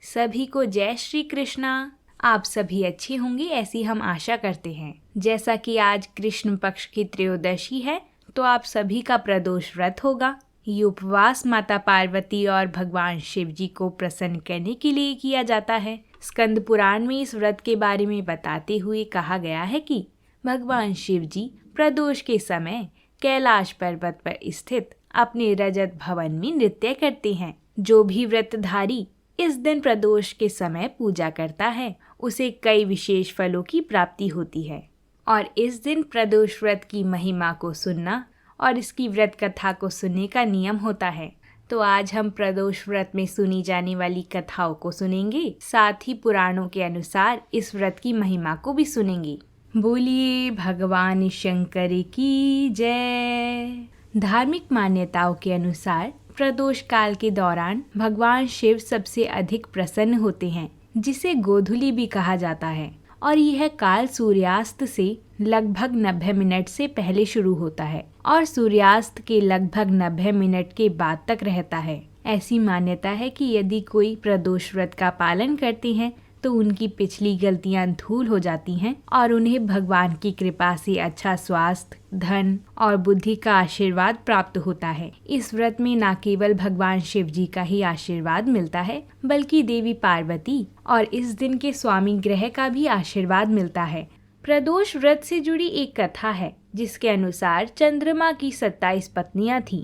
सभी को जय श्री कृष्णा। आप सभी अच्छे होंगे ऐसी हम आशा करते हैं। जैसा कि आज कृष्ण पक्ष की त्रयोदशी है तो आप सभी का प्रदोष व्रत होगा। ये उपवास माता पार्वती और भगवान शिव जी को प्रसन्न करने के लिए किया जाता है। स्कंद पुराण में इस व्रत के बारे में बताते हुए कहा गया है कि भगवान शिव जी प्रदोष के समय कैलाश पर्वत पर स्थित अपने रजत भवन में नृत्य करते हैं। जो भी व्रतधारी इस दिन प्रदोष के समय पूजा करता है उसे कई विशेष फलों की प्राप्ति होती है। और इस दिन प्रदोष व्रत की महिमा को सुनना और इसकी व्रत कथा को सुनने का नियम होता है। तो आज हम प्रदोष व्रत में सुनी जाने वाली कथाओं को सुनेंगे, साथ ही पुराणों के अनुसार इस व्रत की महिमा को भी सुनेंगे। बोलिए भगवान शंकर की जय। धार्मिक मान्यताओं के अनुसार प्रदोष काल के दौरान भगवान शिव सबसे अधिक प्रसन्न होते हैं, जिसे गोधूली भी कहा जाता है। और यह काल सूर्यास्त से लगभग 90 मिनट से पहले शुरू होता है और सूर्यास्त के लगभग 90 मिनट के बाद तक रहता है। ऐसी मान्यता है कि यदि कोई प्रदोष व्रत का पालन करते हैं तो उनकी पिछली गलतियां धूल हो जाती हैं और उन्हें भगवान की कृपा से अच्छा स्वास्थ्य, धन और बुद्धि का आशीर्वाद प्राप्त होता है। इस व्रत में न केवल भगवान शिव जी का ही आशीर्वाद मिलता है बल्कि देवी पार्वती और इस दिन के स्वामी ग्रह का भी आशीर्वाद मिलता है। प्रदोष व्रत से जुड़ी एक कथा है जिसके अनुसार चंद्रमा की 27 पत्नियां थीं,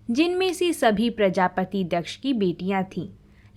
जिनमें से सभी प्रजापति दक्ष की बेटियां थीं।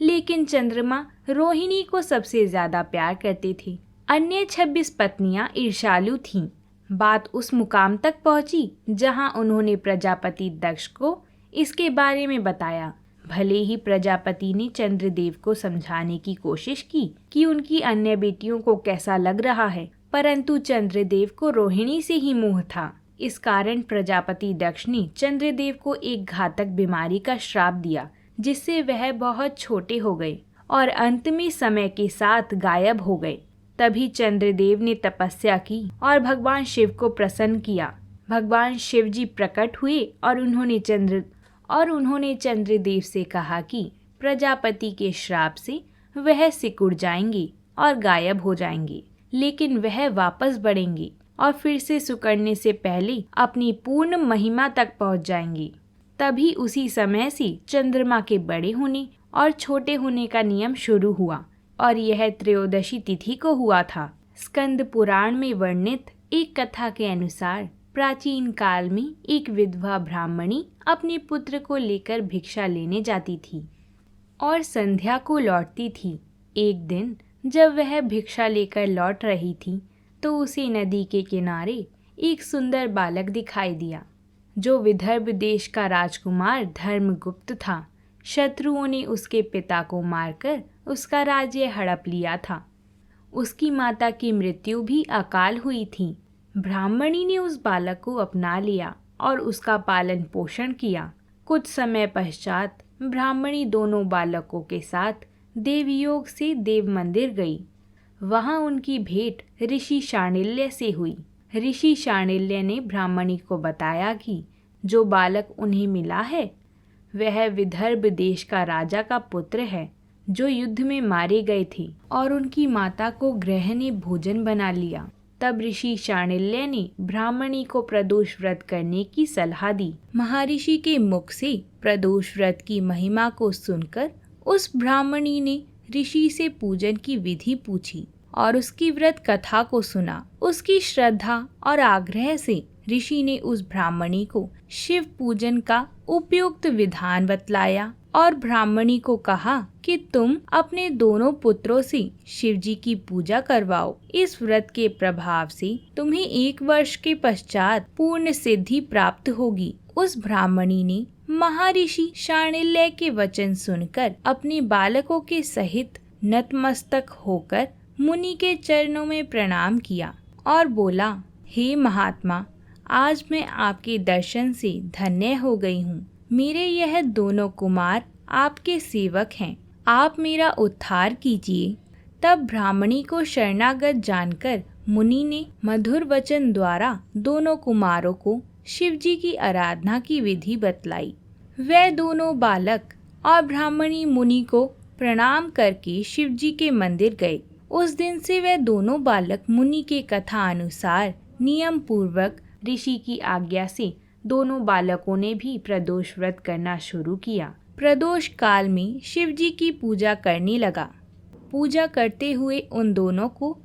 लेकिन चंद्रमा रोहिणी को सबसे ज्यादा प्यार करते थे। अन्य 26 पत्नियां ईर्ष्यालु थीं। बात उस मुकाम तक पहुंची जहां उन्होंने प्रजापति दक्ष को इसके बारे में बताया। भले ही प्रजापति ने चंद्रदेव को समझाने की कोशिश की कि उनकी अन्य बेटियों को कैसा लग रहा है, परंतु चंद्रदेव को रोहिणी से ही मोह था। इस कारण प्रजापति दक्ष ने चंद्रदेव को एक घातक बीमारी का श्राप दिया, जिससे वह बहुत छोटे हो गए और अंत में समय के साथ गायब हो गए। तभी चंद्रदेव ने तपस्या की और भगवान शिव को प्रसन्न किया। भगवान शिव जी प्रकट हुए और उन्होंने चंद्रदेव से कहा कि प्रजापति के श्राप से वह सिकुड़ जाएंगे और गायब हो जाएंगे, लेकिन वह वापस बढ़ेंगे और फिर से सिकुड़ने से पहले अपनी पूर्ण महिमा तक पहुंच जाएंगे। तभी उसी समय से चंद्रमा के बड़े होने और छोटे होने का नियम शुरू हुआ और यह त्रयोदशी तिथि को हुआ था। स्कंद पुराण में वर्णित एक कथा के अनुसार प्राचीन काल में एक विधवा ब्राह्मणी अपने पुत्र को लेकर भिक्षा लेने जाती थी और संध्या को लौटती थी। एक दिन जब वह भिक्षा लेकर लौट रही थी तो उसे नदी के किनारे एक सुंदर बालक दिखाई दिया, जो विदर्भ देश का राजकुमार धर्मगुप्त था। शत्रुओं ने उसके पिता को मारकर उसका राज्य हड़प लिया था। उसकी माता की मृत्यु भी अकाल हुई थी। ब्राह्मणी ने उस बालक को अपना लिया और उसका पालन पोषण किया। कुछ समय पश्चात ब्राह्मणी दोनों बालकों के साथ देवयोग से देव मंदिर गई। वहां उनकी भेंट ऋषि शांडिल्य से हुई। ऋषि शांडिल्य ने ब्राह्मणी को बताया कि जो बालक उन्हें मिला है वह विदर्भ देश का राजा का पुत्र है, जो युद्ध में मारे गए थे और उनकी माता को ग्रह ने भोजन बना लिया। तब ऋषि शांडिल्य ने ब्राह्मणी को प्रदोष व्रत करने की सलाह दी। महर्षि के मुख से प्रदोष व्रत की महिमा को सुनकर उस ब्राह्मणी ने ऋषि से पूजन की विधि पूछी और उसकी व्रत कथा को सुना। उसकी श्रद्धा और आग्रह से ऋषि ने उस ब्राह्मणी को शिव पूजन का उपयुक्त विधान बतलाया और ब्राह्मणी को कहा कि तुम अपने दोनों पुत्रों से शिव जी की पूजा करवाओ। इस व्रत के प्रभाव से तुम्हें 1 वर्ष के पश्चात पूर्ण सिद्धि प्राप्त होगी। उस ब्राह्मणी ने महर्षि शांडिल्य के वचन सुनकर अपने बालकों के सहित नतमस्तक होकर मुनि के चरणों में प्रणाम किया और बोला, हे महात्मा, आज मैं आपके दर्शन से धन्य हो गई हूँ। मेरे यह दोनों कुमार आपके सेवक हैं, आप मेरा उद्धार कीजिए। तब ब्राह्मणी को शरणागत जानकर मुनि ने मधुर वचन द्वारा दोनों कुमारों को शिव जी की आराधना की विधि बतलाई। वे दोनों बालक और ब्राह्मणी मुनि को प्रणाम करके शिव जी के मंदिर गए। उस दिन से वह दोनों बालक मुनि के कथा अनुसार नियम पूर्वक ऋषि की आज्ञा से दोनों बालकों ने भी प्रदोष व्रत करना शुरू किया। प्रदोष काल में शिव जी की पूजा करने लगा। पूजा करते हुए उन दोनों को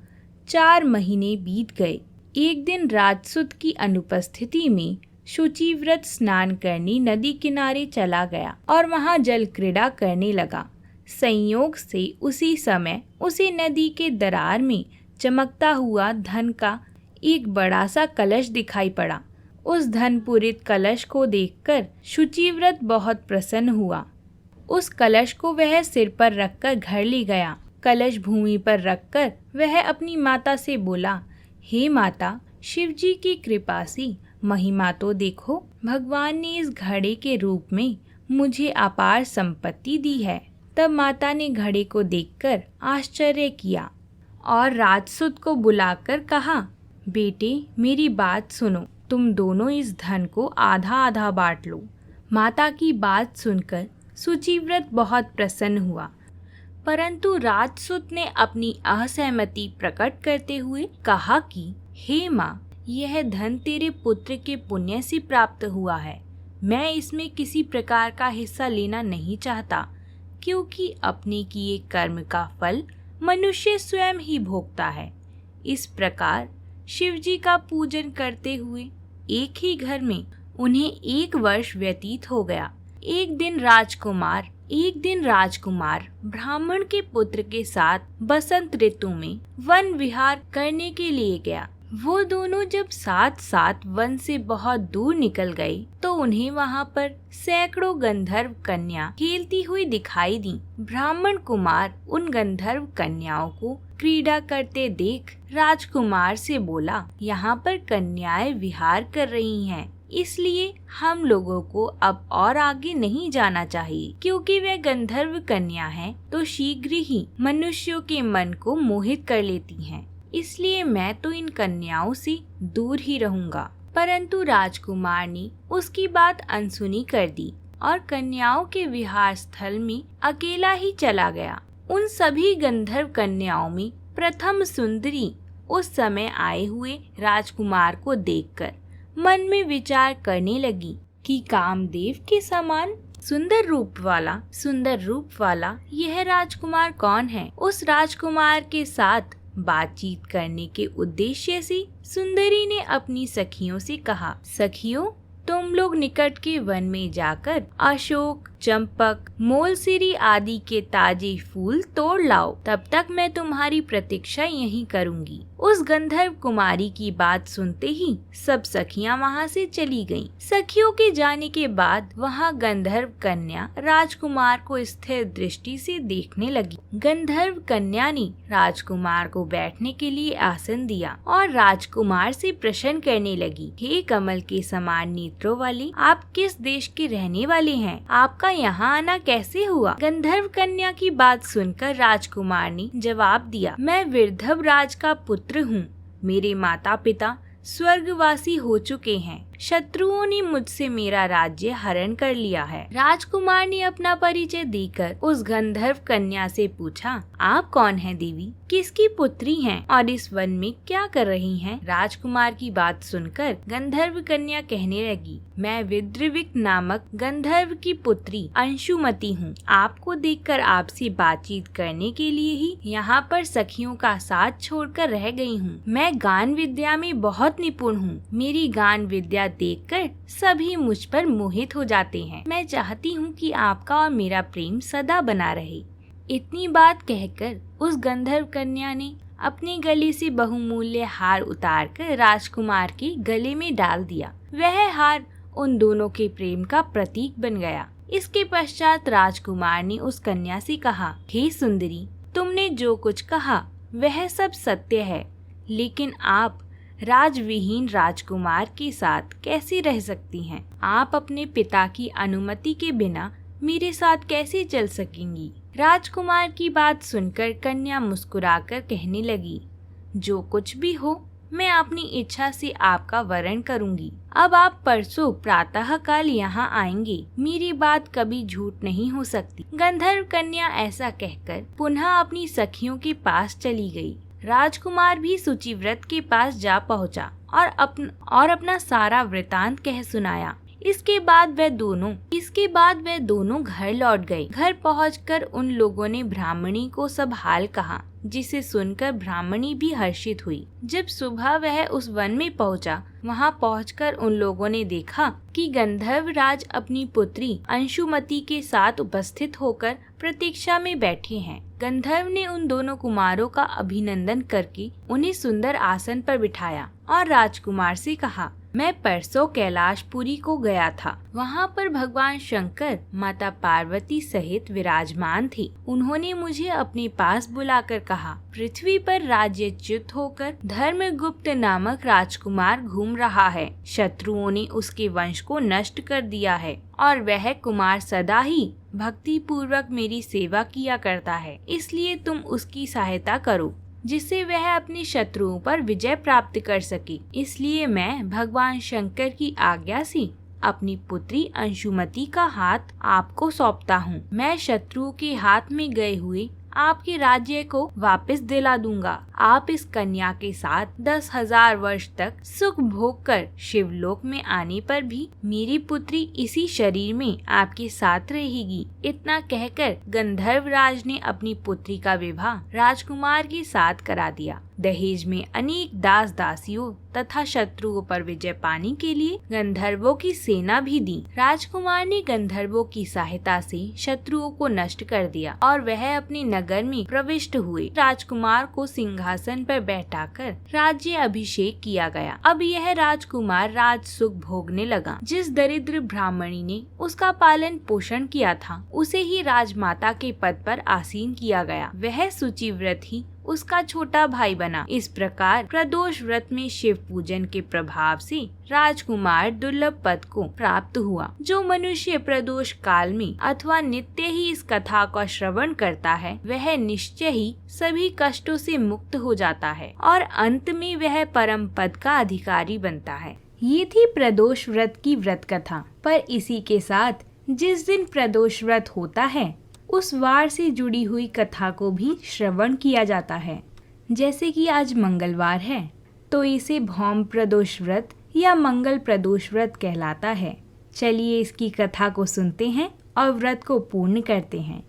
4 महीने बीत गए। एक दिन राजसुत की अनुपस्थिति में शुचिव्रत स्नान करने नदी किनारे चला गया और वहां जल क्रीड़ा करने लगा। संयोग से उसी समय उसे नदी के दरार में चमकता हुआ धन का एक बड़ा सा कलश दिखाई पड़ा। उस धन पूरित कलश को देखकर शुचिव्रत बहुत प्रसन्न हुआ। उस कलश को वह सिर पर रखकर घर ले गया। कलश भूमि पर रखकर वह अपनी माता से बोला, हे माता, शिव जी की कृपा से महिमा तो देखो, भगवान ने इस घड़े के रूप में मुझे अपार संपत्ति दी है। तब माता ने घड़े को देखकर आश्चर्य किया और राजसुत को बुलाकर कहा, बेटे मेरी बात सुनो, तुम दोनों इस धन को आधा आधा बांट लो। माता की बात सुनकर शुचिव्रत बहुत प्रसन्न हुआ, परंतु राजसुत ने अपनी असहमति प्रकट करते हुए कहा कि हे माँ, यह धन तेरे पुत्र के पुण्य से प्राप्त हुआ है। मैं इसमें किसी प्रकार का हिस्सा लेना नहीं चाहता, क्योंकि अपने किए कर्म का फल मनुष्य स्वयं ही भोगता है। इस प्रकार शिव जी का पूजन करते हुए एक ही घर में उन्हें 1 वर्ष व्यतीत हो गया। एक दिन राजकुमार ब्राह्मण के पुत्र के साथ बसंत ऋतु में वन विहार करने के लिए गया। वो दोनों जब साथ साथ वन से बहुत दूर निकल गए तो उन्हें वहाँ पर सैकड़ों गंधर्व कन्या खेलती हुई दिखाई दी। ब्राह्मण कुमार उन गंधर्व कन्याओं को क्रीड़ा करते देख राजकुमार से बोला, यहाँ पर कन्याएं विहार कर रही हैं, इसलिए हम लोगों को अब और आगे नहीं जाना चाहिए, क्योंकि वे गंधर्व कन्या हैं तो शीघ्र ही मनुष्यों के मन को मोहित कर लेती हैं। इसलिए मैं तो इन कन्याओं से दूर ही रहूंगा। परंतु राजकुमार ने उसकी बात अनसुनी कर दी और कन्याओं के विहार स्थल में अकेला ही चला गया। उन सभी गंधर्व कन्याओं में प्रथम सुंदरी उस समय आए हुए राजकुमार को देखकर मन में विचार करने लगी कि कामदेव के समान सुंदर रूप वाला यह राजकुमार कौन है। उस राजकुमार के साथ बातचीत करने के उद्देश्य से सुंदरी ने अपनी सखियों से कहा, सखियों, तुम लोग निकट के वन में जाकर अशोक, चंपक, मोलसिरी आदि के ताजे फूल तोड़ लाओ, तब तक मैं तुम्हारी प्रतीक्षा यहीं करूंगी। उस गंधर्व कुमारी की बात सुनते ही सब सखियां वहां से चली गईं। सखियों के जाने के बाद वहां गंधर्व कन्या राजकुमार को स्थिर दृष्टि से देखने लगी। गंधर्व कन्या ने राजकुमार को बैठने के लिए आसन दिया और राजकुमार से प्रश्न करने लगी, हे कमल के समान नेत्रों वाले, आप किस देश के रहने वाले हैं? आपका यहाँ आना कैसे हुआ? गंधर्व कन्या की बात सुनकर राजकुमार ने जवाब दिया, मैं विर्धव राज का पुत्र हूँ। मेरे माता पिता स्वर्गवासी हो चुके हैं। शत्रुओं ने मुझसे मेरा राज्य हरण कर लिया है। राजकुमार ने अपना परिचय देकर उस गंधर्व कन्या से पूछा, आप कौन हैं देवी? किसकी पुत्री हैं और इस वन में क्या कर रही हैं? राजकुमार की बात सुनकर गंधर्व कन्या कहने लगी, मैं विद्रविक नामक गंधर्व की पुत्री अंशुमति हूँ। आपको देखकर आपसे बातचीत करने के लिए ही यहाँ पर सखियों का साथ छोड़कर रह गई हूँ। मैं गान विद्या में बहुत निपुण हूँ। मेरी गान विद्या देखकर सभी मुझ पर मोहित हो जाते हैं। मैं चाहती हूँ कि आपका और मेरा प्रेम सदा बना रहे। इतनी बात कहकर उस गंधर्व कन्या ने अपने गले से बहुमूल्य हार उतारकर राजकुमार के गले में डाल दिया। वह हार उन दोनों के प्रेम का प्रतीक बन गया। इसके पश्चात राजकुमार ने उस कन्या से कहा, हे सुंदरी, तुमने जो कुछ कहा वह सब सत्य है, लेकिन आप राजविहीन राजकुमार के साथ कैसे रह सकती हैं? आप अपने पिता की अनुमति के बिना मेरे साथ कैसे चल सकेंगी? राजकुमार की बात सुनकर कन्या मुस्कुराकर कहने लगी, जो कुछ भी हो, मैं अपनी इच्छा से आपका वरण करूंगी। अब आप परसों प्रातः काल यहाँ आएंगे, मेरी बात कभी झूठ नहीं हो सकती। गंधर्व कन्या ऐसा कहकर पुनः अपनी सखियों के पास चली गई। राजकुमार भी शुचिव्रत के पास जा पहुँचा और अपना सारा वृतांत कह सुनाया। इसके बाद वह दोनों घर लौट गए। घर पहुंचकर उन लोगों ने ब्राह्मणी को सब हाल कहा, जिसे सुनकर ब्राह्मणी भी हर्षित हुई। जब सुबह वह उस वन में पहुंचा, वहां पहुंचकर उन लोगों ने देखा कि गंधर्व राज अपनी पुत्री अंशुमति के साथ उपस्थित होकर प्रतीक्षा में बैठे हैं। गंधर्व ने उन दोनों कुमारों का अभिनंदन करके उन्हें सुंदर आसन पर बिठाया और राजकुमार से कहा, मैं परसों कैलाशपुरी को गया था। वहाँ पर भगवान शंकर माता पार्वती सहित विराजमान थे। उन्होंने मुझे अपने पास बुलाकर कहा, पृथ्वी पर राज्यच्युत होकर धर्मगुप्त नामक राजकुमार घूम रहा है। शत्रुओं ने उसके वंश को नष्ट कर दिया है और वह कुमार सदा ही भक्ति पूर्वक मेरी सेवा किया करता है। इसलिए तुम उसकी सहायता करो, जिससे वह अपने शत्रुओं पर विजय प्राप्त कर सके। इसलिए मैं भगवान शंकर की आज्ञा से अपनी पुत्री अंशुमति का हाथ आपको सौंपता हूँ। मैं शत्रुओं के हाथ में गए हुए आपके राज्य को वापस दिला दूंगा। आप इस कन्या के साथ 10,000 वर्ष तक सुख भोग कर शिवलोक में आने पर भी मेरी पुत्री इसी शरीर में आपके साथ रहेगी। इतना कहकर गंधर्व राज ने अपनी पुत्री का विवाह राजकुमार के साथ करा दिया। दहेज में अनेक दास दासियों तथा शत्रुओं पर विजय पाने के लिए गंधर्वों की सेना भी दी। राजकुमार ने गंधर्वों की सहायता से शत्रुओं को नष्ट कर दिया और वह अपने नगर में प्रविष्ट हुए। राजकुमार को सिंहासन पर बैठाकर राज्य अभिषेक किया गया। अब यह राजकुमार राज सुख भोगने लगा। जिस दरिद्र ब्राह्मणी ने उसका पालन पोषण किया था, उसे ही राजमाता के पद पर आसीन किया गया। वह शुचिव्रत ही उसका छोटा भाई बना। इस प्रकार प्रदोष व्रत में शिव पूजन के प्रभाव से राजकुमार दुर्लभ पद को प्राप्त हुआ। जो मनुष्य प्रदोष काल में अथवा नित्य ही इस कथा का श्रवण करता है, वह निश्चय ही सभी कष्टों से मुक्त हो जाता है और अंत में वह परम पद का अधिकारी बनता है। ये थी प्रदोष व्रत की व्रत कथा। पर इसी के साथ जिस दिन प्रदोष व्रत होता है, उस वार से जुड़ी हुई कथा को भी श्रवण किया जाता है। जैसे कि आज मंगलवार है, तो इसे भौम प्रदोष व्रत या मंगल प्रदोष व्रत कहलाता है। चलिए इसकी कथा को सुनते हैं और व्रत को पूर्ण करते हैं।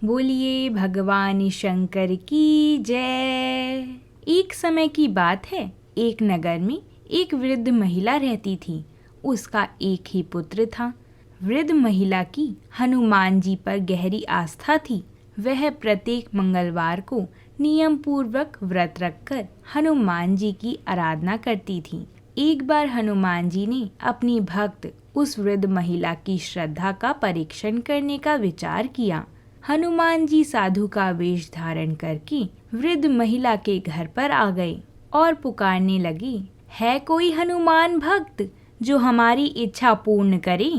बोलिए भगवान शंकर की जय। एक समय की बात है, एक नगर में एक वृद्ध महिला रहती थी। उसका एक ही पुत्र था। वृद्ध महिला की हनुमान जी पर गहरी आस्था थी। वह प्रत्येक मंगलवार को नियम पूर्वक व्रत रखकर हनुमान जी की आराधना करती थी। एक बार हनुमान जी ने अपनी भक्त उस वृद्ध महिला की श्रद्धा का परीक्षण करने का विचार किया। हनुमान जी साधु का वेश धारण करके वृद्ध महिला के घर पर आ गए और पुकारने लगे, है कोई हनुमान भक्त जो हमारी इच्छा पूर्ण करे?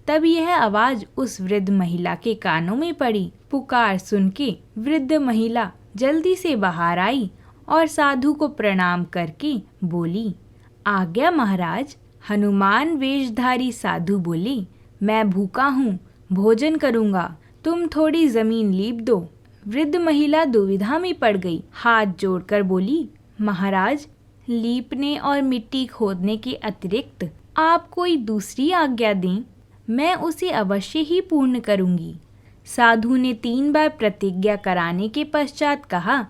तब यह आवाज उस वृद्ध महिला के कानों में पड़ी। पुकार सुन के वृद्ध महिला जल्दी से बाहर आई और साधु को प्रणाम करके बोली, आज्ञा महाराज। हनुमान वेशधारी साधु बोले, मैं भूखा हूँ, भोजन करूँगा, तुम थोड़ी जमीन लीप दो। वृद्ध महिला दुविधा में पड़ गई। हाथ जोड़कर बोली, महाराज, लीपने और मिट्टी खोदने के अतिरिक्त आप कोई दूसरी आज्ञा दें, मैं उसे अवश्य ही पूर्ण करूंगी। साधु ने 3 बार प्रतिज्ञा कराने के पश्चात कहा,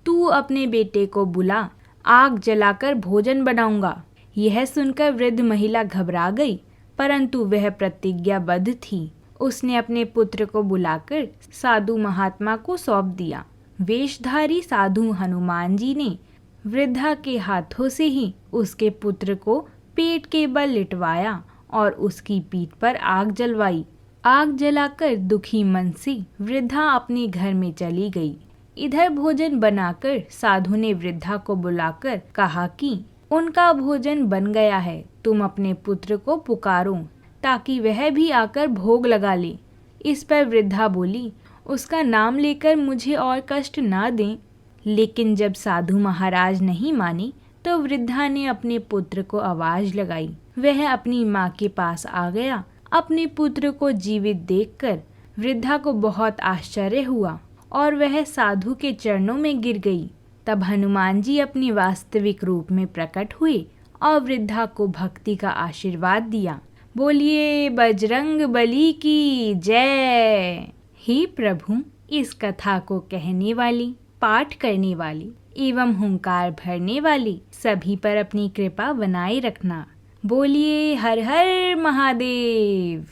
तू अपने बेटे को बुला, आग जलाकर भोजन बनाऊंगा। यह सुनकर वृद्ध महिला घबरा गई, परंतु वह प्रतिज्ञाबद्ध थी। उसने अपने पुत्र को बुलाकर साधु महात्मा को सौंप दिया। वेशधारी साधु हनुमान जी ने वृद्धा के हाथों से ही उसके पुत्र को पेट के बल लिटवाया और उसकी पीठ पर आग जलवाई। आग जलाकर दुखी मन से वृद्धा अपने घर में चली गई। इधर भोजन बनाकर साधु ने वृद्धा को बुलाकर कहा कि उनका भोजन बन गया है, तुम अपने पुत्र को पुकारो ताकि वह भी आकर भोग लगा ले। इस पर वृद्धा बोली, उसका नाम लेकर मुझे और कष्ट ना दें। लेकिन जब साधु महाराज नहीं माने, तो वृद्धा ने अपने पुत्र को आवाज लगाई। वह अपनी माँ के पास आ गया। अपने पुत्र को जीवित देखकर वृद्धा को बहुत आश्चर्य हुआ और वह साधु के चरणों में गिर गई। तब हनुमान जी अपने वास्तविक रूप में प्रकट हुए और वृद्धा को भक्ति का आशीर्वाद दिया। बोलिए बजरंग बली की जय। हे प्रभु, इस कथा को कहने वाली, पाठ करने वाली एवं हुंकार भरने वाली सभी पर अपनी कृपा बनाए रखना। बोलिए हर हर महादेव।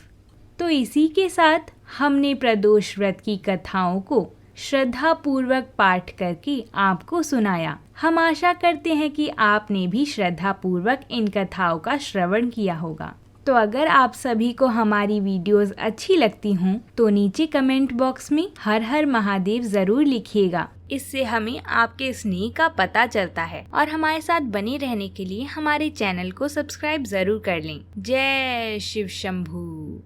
तो इसी के साथ हमने प्रदोष व्रत की कथाओं को श्रद्धा पूर्वक पाठ करके आपको सुनाया। हम आशा करते हैं कि आपने भी श्रद्धा पूर्वक इन कथाओं का श्रवण किया होगा। तो अगर आप सभी को हमारी वीडियोस अच्छी लगती हों तो नीचे कमेंट बॉक्स में हर हर महादेव जरूर लिखिएगा। इससे हमें आपके स्नेह का पता चलता है और हमारे साथ बने रहने के लिए हमारे चैनल को सब्सक्राइब जरूर कर लें। जय शिव शंभू।